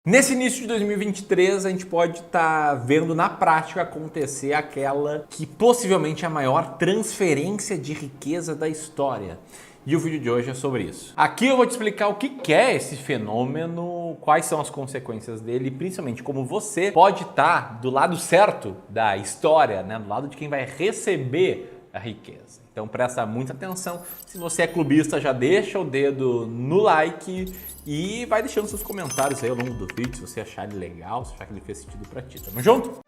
Nesse início de 2023, a gente pode estar vendo na prática acontecer aquela que possivelmente é a maior transferência de riqueza da história. E o vídeo de hoje é sobre isso. Aqui eu vou te explicar o que é esse fenômeno, quais são as consequências dele e principalmente como você pode estar do lado certo da história, né? Do lado de quem vai receber a riqueza. Então presta muita atenção. Se você é clubista, já deixa o dedo no like e vai deixando seus comentários aí ao longo do vídeo se você achar ele legal, se achar que ele fez sentido pra ti. Tamo junto?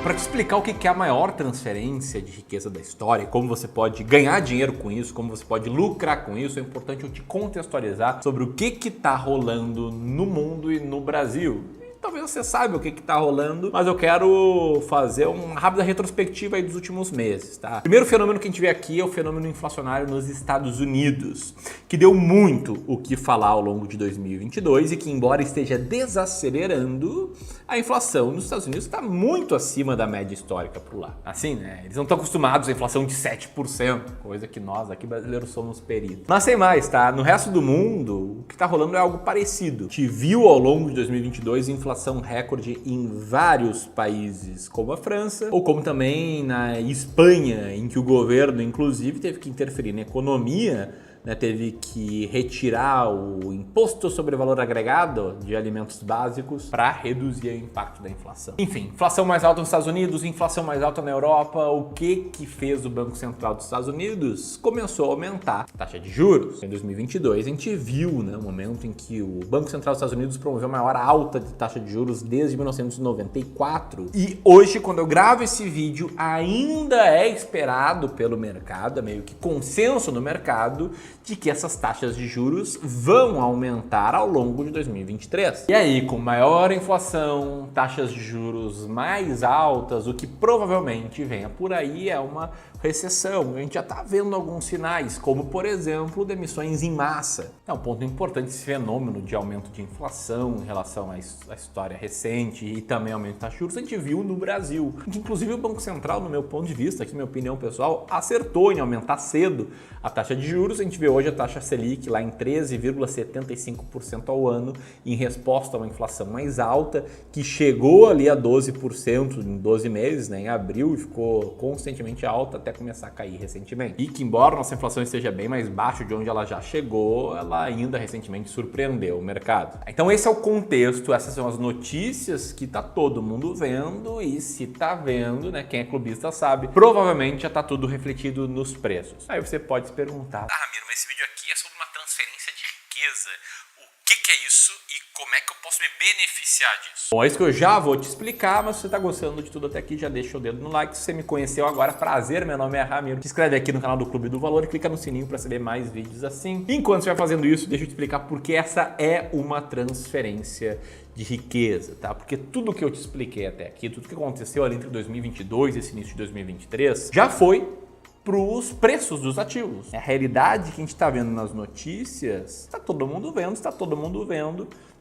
Para te explicar o que é a maior transferência de riqueza da história, como você pode ganhar dinheiro com isso, como você pode lucrar com isso, é importante eu te contextualizar sobre o que está rolando no mundo e no Brasil. Talvez você saiba o que está rolando, mas eu quero fazer uma rápida retrospectiva aí dos últimos meses, tá? O primeiro fenômeno que a gente vê aqui é o fenômeno inflacionário nos Estados Unidos, que deu muito o que falar ao longo de 2022 e que, embora esteja desacelerando, a inflação nos Estados Unidos está muito acima da média histórica por lá. Assim, né? Eles não estão acostumados à inflação de 7%, coisa que nós aqui brasileiros somos peritos. Mas sem mais, tá? No resto do mundo, o que está rolando é algo parecido. A gente viu ao longo de 2022 inflação recorde em vários países, como a França, ou como também na Espanha, em que o governo, inclusive, teve que interferir na economia, né, teve que retirar o imposto sobre valor agregado de alimentos básicos para reduzir o impacto da inflação. Enfim, inflação mais alta nos Estados Unidos, inflação mais alta na Europa. O que fez o Banco Central dos Estados Unidos? Começou a aumentar a taxa de juros. Em 2022, a gente viu, né, o momento em que o Banco Central dos Estados Unidos promoveu a maior alta de taxa de juros desde 1994. E hoje, quando eu gravo esse vídeo, ainda é esperado pelo mercado, é meio que consenso no mercado, de que essas taxas de juros vão aumentar ao longo de 2023. E aí, com maior inflação, taxas de juros mais altas, o que provavelmente venha por aí é uma recessão. A gente já está vendo alguns sinais, como, por exemplo, demissões em massa. É um ponto importante esse fenômeno de aumento de inflação em relação à história recente e também aumento de taxa de juros. A gente viu no Brasil, que inclusive o Banco Central, no meu ponto de vista, aqui minha opinião pessoal, acertou em aumentar cedo a taxa de juros. A gente vê hoje a taxa Selic lá em 13,75% ao ano, em resposta a uma inflação mais alta, que chegou ali a 12% em 12 meses, né, em abril, e ficou constantemente alta até começar a cair recentemente. E que, embora nossa inflação esteja bem mais baixa de onde ela já chegou, ela ainda recentemente surpreendeu o mercado. Então esse é o contexto, essas são as notícias que tá todo mundo vendo, e se tá vendo, né, quem é clubista sabe, provavelmente já tá tudo refletido nos preços. Aí você pode se perguntar: Ramiro, mas esse vídeo aqui é sobre uma transferência de riqueza. O que é isso e como é que eu posso me beneficiar disso? Bom, é isso que eu já vou te explicar, mas se você está gostando de tudo até aqui, já deixa o dedo no like. Se você me conheceu agora, prazer, meu nome é Ramiro. Se inscreve aqui no canal do Clube do Valor e clica no sininho para saber mais vídeos assim. Enquanto você vai fazendo isso, deixa eu te explicar porque essa é uma transferência de riqueza, tá? Porque tudo que eu te expliquei até aqui, tudo que aconteceu ali entre 2022 e esse início de 2023, já foi para os preços dos ativos. A realidade que a gente está vendo nas notícias, está todo mundo vendo,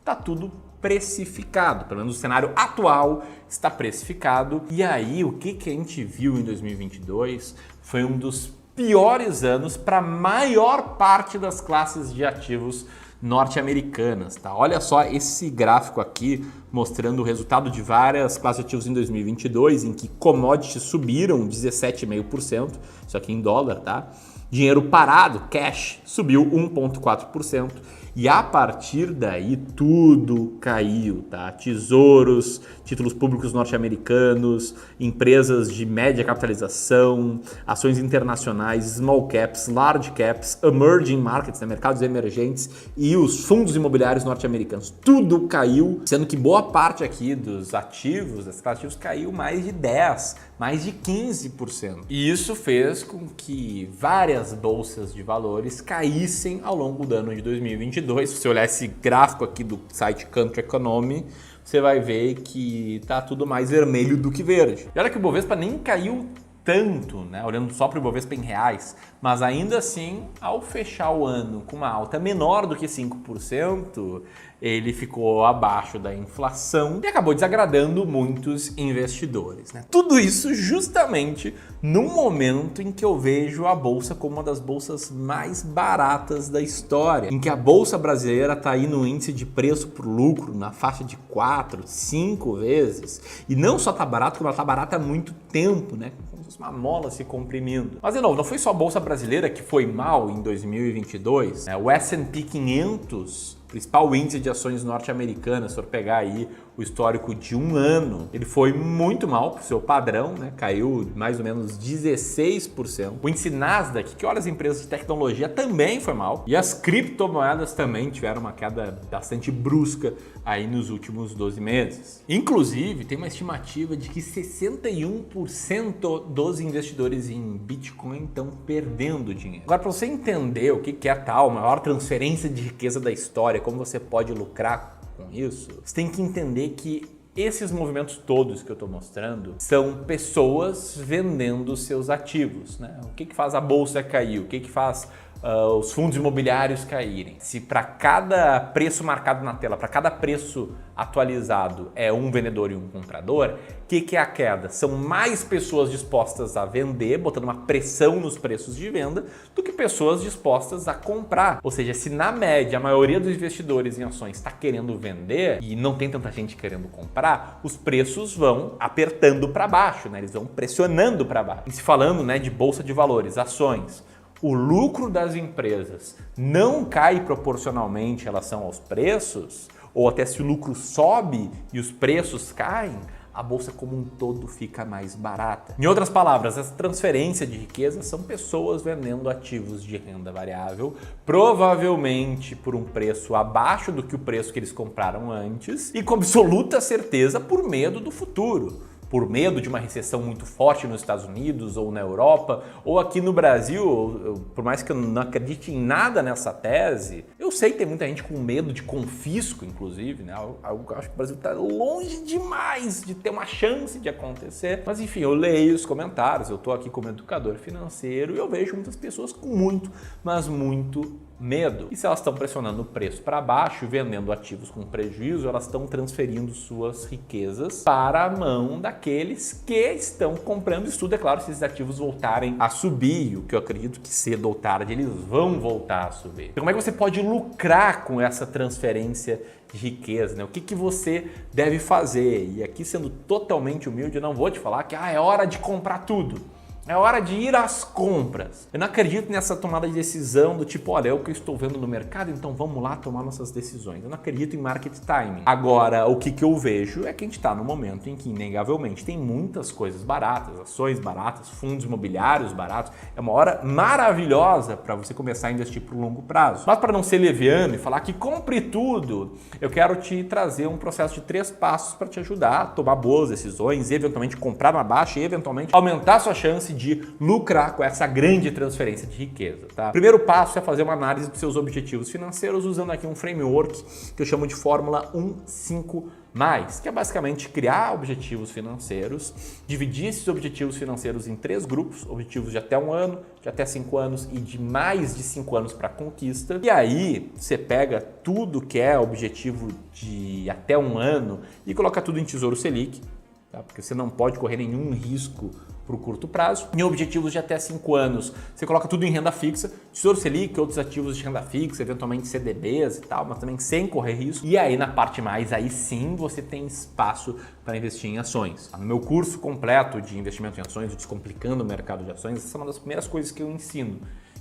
está tudo precificado. Pelo menos o cenário atual está precificado. E aí, o que a gente viu em 2022 foi um dos piores anos para a maior parte das classes de ativos norte-americanas, tá? Olha só esse gráfico aqui mostrando o resultado de várias classes de ativos em 2022, em que commodities subiram 17,5%, isso aqui em dólar, tá? Dinheiro parado, cash, subiu 1,4%. E a partir daí tudo caiu, tá? Tesouros, títulos públicos norte-americanos, empresas de média capitalização, ações internacionais, small caps, large caps, emerging markets, né? Mercados emergentes e os fundos imobiliários norte-americanos. Tudo caiu, sendo que boa parte aqui dos ativos, das classes de ativos, caiu mais de 10%, mais de 15%. E isso fez com que várias bolsas de valores caíssem ao longo do ano de 2022. Se você olhar esse gráfico aqui do site Country Economy, você vai ver que tá tudo mais vermelho do que verde. E olha que o Bovespa nem caiu tanto, né? Olhando só para o Ibovespa em reais, mas ainda assim, ao fechar o ano com uma alta menor do que 5%, ele ficou abaixo da inflação e acabou desagradando muitos investidores, né? Tudo isso justamente num momento em que eu vejo a bolsa como uma das bolsas mais baratas da história, em que a bolsa brasileira está aí no índice de preço por lucro na faixa de 4, 5 vezes, e não só está barato, como ela está barata há muito tempo, né? Como se fosse uma mola se comprimindo. Mas de novo, não foi só a bolsa brasileira que foi mal em 2022, né? O S&P 500, principal índice de ações norte-americanas, se for pegar aí o histórico de um ano, ele foi muito mal pro seu padrão, né? Caiu mais ou menos 16%. O índice Nasdaq, que olha as empresas de tecnologia, também foi mal. E as criptomoedas também tiveram uma queda bastante brusca aí nos últimos 12 meses. Inclusive, tem uma estimativa de que 61% dos investidores em Bitcoin estão perdendo dinheiro. Agora, para você entender o que é a tal maior transferência de riqueza da história, como você pode lucrar com isso, você tem que entender que esses movimentos todos que eu estou mostrando são pessoas vendendo seus ativos, né? O que faz a bolsa cair? O que faz os fundos imobiliários caírem? Se para cada preço marcado na tela, para cada preço atualizado é um vendedor e um comprador, o que é a queda? São mais pessoas dispostas a vender, botando uma pressão nos preços de venda, do que pessoas dispostas a comprar. Ou seja, se na média a maioria dos investidores em ações está querendo vender e não tem tanta gente querendo comprar, os preços vão apertando para baixo, né? Eles vão pressionando para baixo. E se falando, né, de bolsa de valores, ações, o lucro das empresas não cai proporcionalmente em relação aos preços, ou até se o lucro sobe e os preços caem, a bolsa como um todo fica mais barata. Em outras palavras, essa transferência de riqueza são pessoas vendendo ativos de renda variável, provavelmente por um preço abaixo do que o preço que eles compraram antes e com absoluta certeza por medo do futuro. Por medo de uma recessão muito forte nos Estados Unidos ou na Europa, ou aqui no Brasil, por mais que eu não acredite em nada nessa tese, eu sei que tem muita gente com medo de confisco, inclusive, né? Algo que eu acho que o Brasil está longe demais de ter uma chance de acontecer. Mas enfim, eu leio os comentários, eu estou aqui como educador financeiro e eu vejo muitas pessoas com muito, mas muito medo. E se elas estão pressionando o preço para baixo e vendendo ativos com prejuízo, elas estão transferindo suas riquezas para a mão daqueles que estão comprando. Isso tudo, é claro, se esses ativos voltarem a subir, o que eu acredito que cedo ou tarde eles vão voltar a subir. Então, como é que você pode lucrar com essa transferência de riqueza, né? O que você deve fazer? E aqui, sendo totalmente humilde, eu não vou te falar que é hora de comprar tudo. É hora de ir às compras. Eu não acredito nessa tomada de decisão do tipo, olha, é o que eu estou vendo no mercado, então vamos lá tomar nossas decisões. Eu não acredito em market timing. Agora, o que eu vejo é que a gente está no momento em que, inegavelmente, tem muitas coisas baratas, ações baratas, fundos imobiliários baratos. É uma hora maravilhosa para você começar a investir por longo prazo. Mas para não ser leviano e falar que compre tudo, eu quero te trazer um processo de 3 passos para te ajudar a tomar boas decisões, eventualmente comprar na baixa e eventualmente aumentar a sua chance de lucrar com essa grande transferência de riqueza, tá? O primeiro passo é fazer uma análise dos seus objetivos financeiros usando aqui um framework que eu chamo de Fórmula 1-5+, que é basicamente criar objetivos financeiros, dividir esses objetivos financeiros em 3 grupos, objetivos de até 1 ano, de até 5 anos e de mais de 5 anos para conquista. E aí você pega tudo que é objetivo de até 1 ano e coloca tudo em Tesouro Selic, tá? Porque você não pode correr nenhum risco para o curto prazo. Em objetivos de até 5 anos, você coloca tudo em renda fixa, Tesouro Selic, outros ativos de renda fixa, eventualmente CDBs e tal, mas também sem correr risco. E aí na parte mais, aí sim você tem espaço para investir em ações. No meu curso completo de investimento em ações, Descomplicando o Mercado de Ações, essa é uma das primeiras coisas que eu ensino,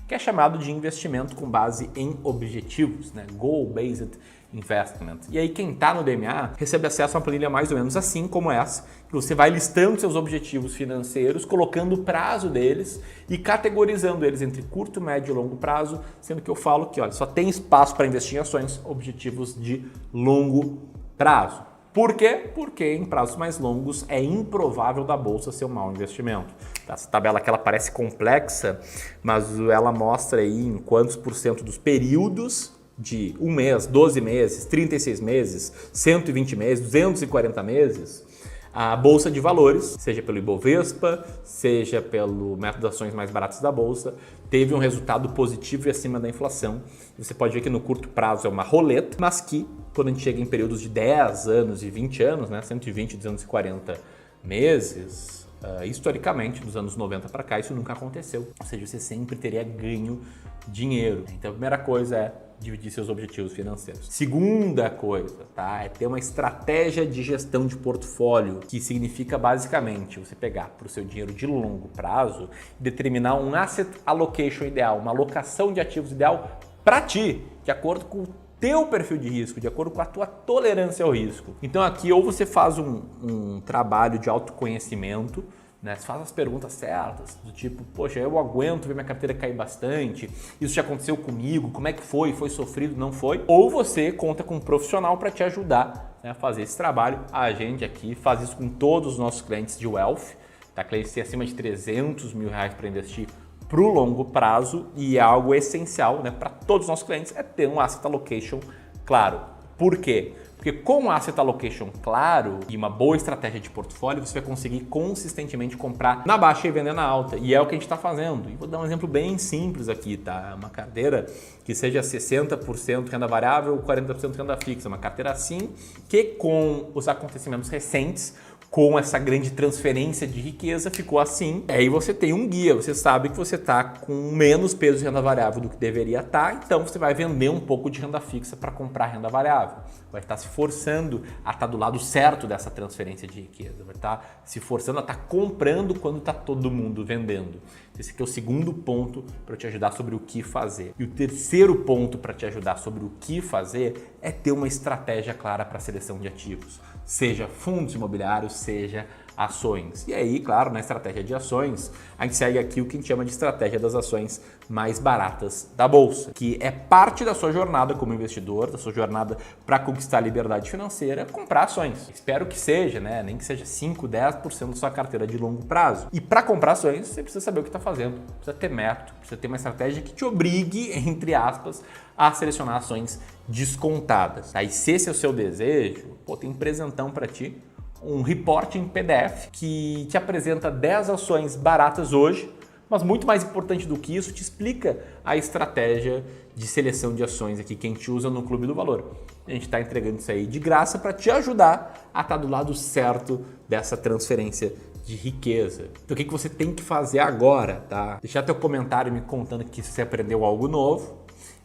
que é chamado de investimento com base em objetivos, né? Goal-Based Investment. E aí quem está no DMA recebe acesso a uma planilha mais ou menos assim como essa, que você vai listando seus objetivos financeiros, colocando o prazo deles e categorizando eles entre curto, médio e longo prazo, sendo que eu falo que, olha, só tem espaço para investir em ações, objetivos de longo prazo. Por quê? Porque em prazos mais longos é improvável da bolsa ser um mau investimento. Essa tabela aqui ela parece complexa, mas ela mostra aí em quantos % dos períodos de 1 mês, 12 meses, 36 meses, 120 meses, 240 meses, a Bolsa de Valores, seja pelo Ibovespa, seja pelo método de ações mais baratas da Bolsa, teve um resultado positivo e acima da inflação. Você pode ver que no curto prazo é uma roleta, mas que quando a gente chega em períodos de 10 anos e 20 anos, né, 120, 240 meses, Historicamente, dos anos 90 para cá, isso nunca aconteceu. Ou seja, você sempre teria ganho dinheiro. Então, a primeira coisa é dividir seus objetivos financeiros. Segunda coisa, tá? É ter uma estratégia de gestão de portfólio, que significa basicamente você pegar para o seu dinheiro de longo prazo e determinar um asset allocation ideal, uma alocação de ativos ideal para ti, de acordo com o teu perfil de risco, de acordo com a tua tolerância ao risco. Então aqui ou você faz um trabalho de autoconhecimento, né? Você faz as perguntas certas, do tipo, poxa, eu aguento ver minha carteira cair bastante, isso já aconteceu comigo, como é que foi? Foi sofrido, não foi? Ou você conta com um profissional para te ajudar, né, a fazer esse trabalho. A gente aqui faz isso com todos os nossos clientes de Wealth, tá? Clientes que têm acima de 300 mil reais para investir para o longo prazo, e é algo essencial, né, para todos os nossos clientes, é ter um asset allocation claro. Por quê? Porque com um asset allocation claro e uma boa estratégia de portfólio, você vai conseguir consistentemente comprar na baixa e vender na alta. E é o que a gente está fazendo. E vou dar um exemplo bem simples aqui, tá? Uma carteira que seja 60% renda variável, 40% renda fixa. Uma carteira assim, que com os acontecimentos recentes, com essa grande transferência de riqueza, ficou assim. Aí você tem um guia, você sabe que você está com menos peso de renda variável do que deveria estar, então você vai vender um pouco de renda fixa para comprar renda variável. Vai estar se forçando a estar do lado certo dessa transferência de riqueza, vai estar se forçando a estar comprando quando está todo mundo vendendo. Esse aqui é o segundo ponto para te ajudar sobre o que fazer. E o terceiro ponto para te ajudar sobre o que fazer é ter uma estratégia clara para a seleção de ativos, seja fundos imobiliários, seja ações. E aí, claro, na estratégia de ações, a gente segue aqui o que a gente chama de estratégia das ações mais baratas da bolsa, que é parte da sua jornada como investidor, da sua jornada para conquistar a liberdade financeira, comprar ações. Espero que seja, né? Nem que seja 5, 10% da sua carteira de longo prazo. E para comprar ações, você precisa saber o que está fazendo, precisa ter método, precisa ter uma estratégia que te obrigue, entre aspas, a selecionar ações descontadas. Aí, se esse é o seu desejo, tem um presentão para ti, um report em PDF que te apresenta 10 ações baratas hoje, mas muito mais importante do que isso, te explica a estratégia de seleção de ações aqui que a gente usa no Clube do Valor. A gente está entregando isso aí de graça para te ajudar a estar do lado certo dessa transferência de riqueza. Então o que você tem que fazer agora, tá? Deixar teu comentário me contando que você aprendeu algo novo,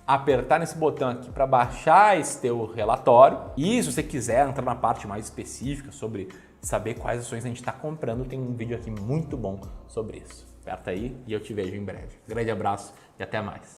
apertar nesse botão aqui para baixar esse teu relatório, e se você quiser entrar na parte mais específica sobre saber quais ações a gente está comprando, tem um vídeo aqui muito bom sobre isso. Aperta aí e eu te vejo em breve. Grande abraço e até mais.